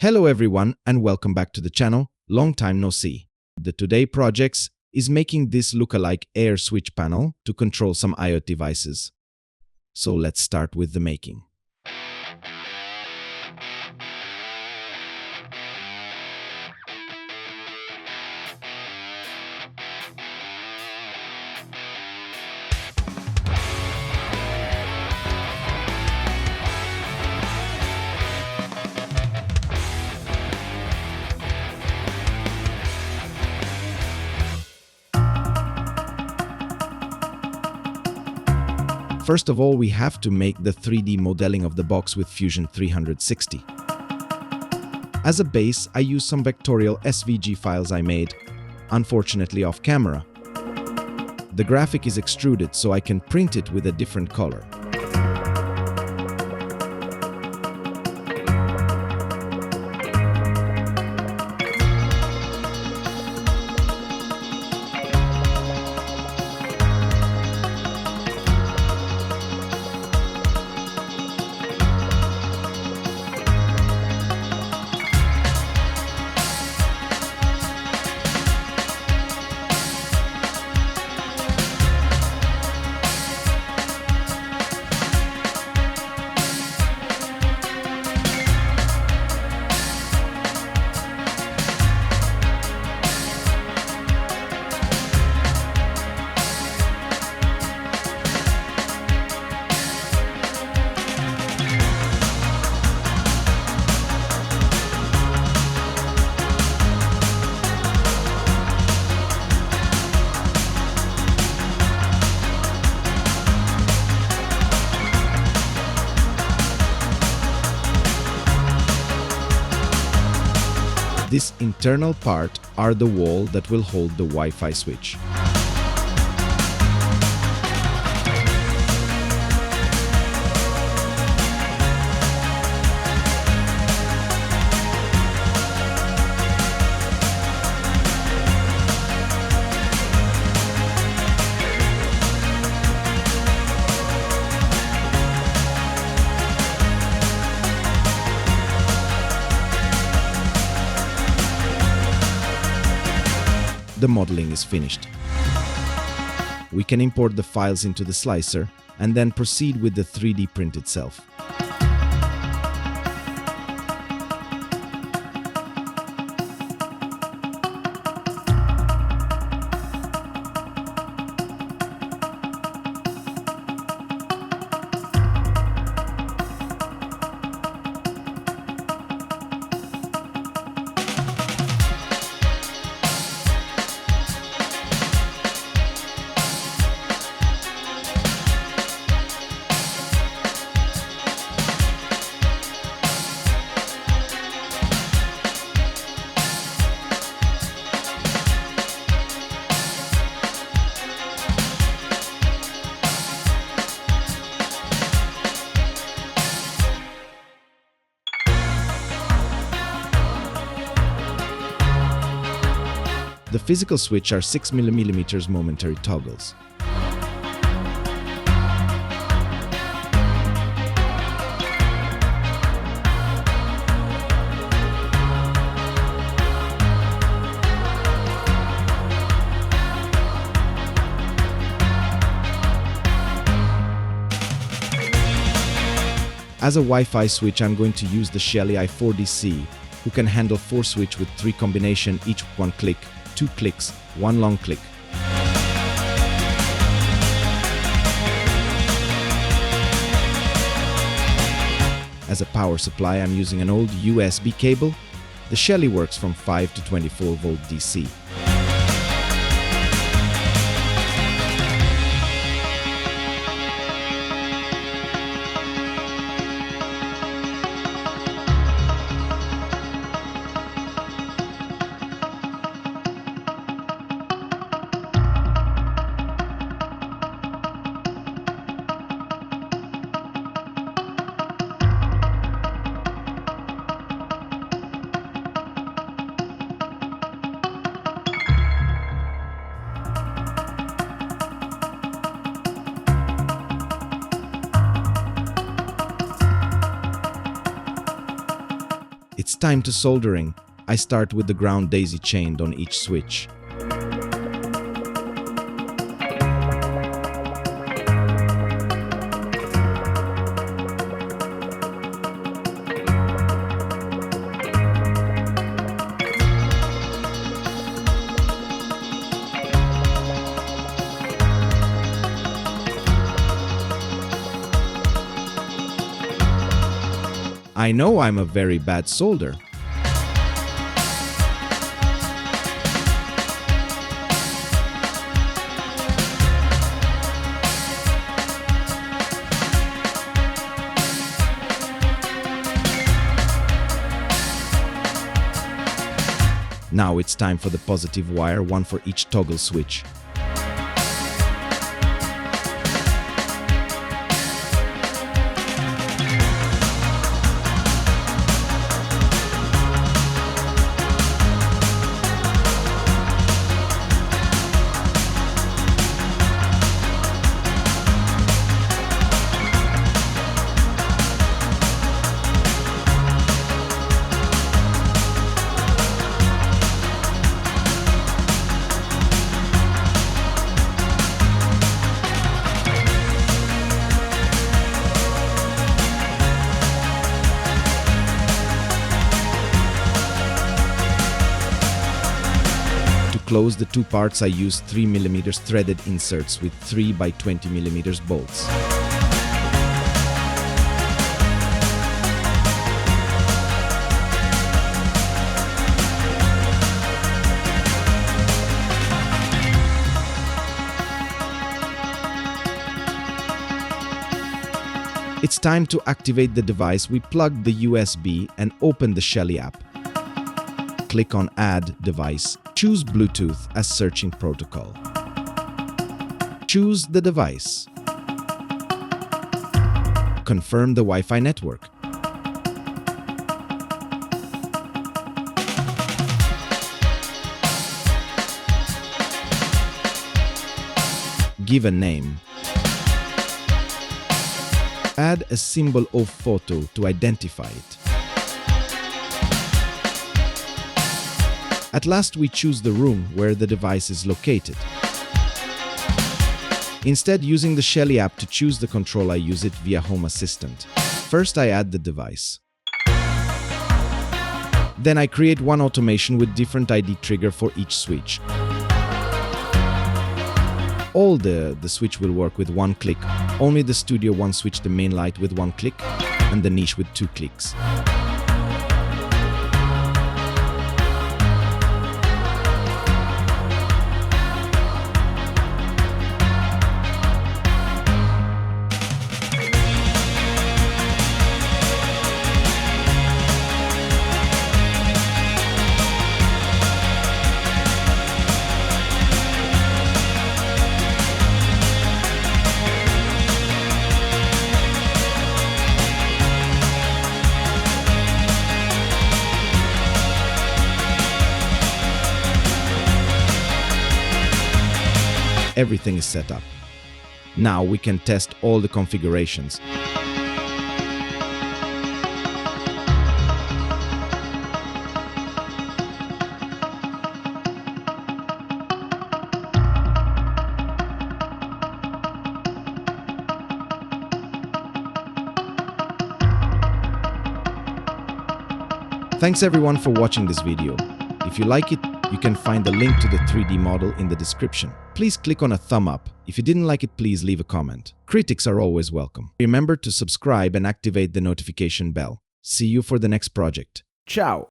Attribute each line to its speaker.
Speaker 1: Hello everyone and welcome back to the channel. Long time no see. The today projects is making this lookalike air switch panel to control some IoT devices. So let's start with the making. First of all, we have to make the 3D modeling of the box with Fusion 360. As a base, I use some vectorial SVG files I made, unfortunately off camera. The graphic is extruded so I can print it with a different color. This internal part are the wall that will hold the Wi-Fi switch. The modeling is finished. We can import the files into the slicer and then proceed with the 3D print itself. The physical switch are 6mm momentary toggles. As a Wi-Fi switch, I'm going to use the Shelly i4DC, who can handle 4 switch with 3 combination, each 1 click, 2 clicks, 1 long click. As a power supply, I'm using an old USB cable. The Shelly works from 5 to 24 volt DC. It's time to soldering. I start with the ground daisy chained on each switch. I know I'm a very bad solder. Now it's time for the positive wire, one for each toggle switch. To close the two parts, I use 3mm threaded inserts with 3 by 20mm bolts. It's time to activate the device. We plug the USB and open the Shelly app. Click on Add Device. Choose Bluetooth as searching protocol. Choose the device. Confirm the Wi-Fi network. Give a name. Add a symbol or photo to identify it. At last, we choose the room where the device is located. Instead, using the Shelly app to choose the control, I use it via Home Assistant. First, I add the device. Then I create one automation with different ID trigger for each switch. All the switch will work with one click. Only the Studio One switch, the main light, with one click, and the niche with 2 clicks. Everything is set up. Now we can test all the configurations. Thanks everyone for watching this video. If you like it, you can find the link to the 3D model in the description. Please click on a thumb up. If you didn't like it, please leave a comment. Critics are always welcome. Remember to subscribe and activate the notification bell. See you for the next project. Ciao!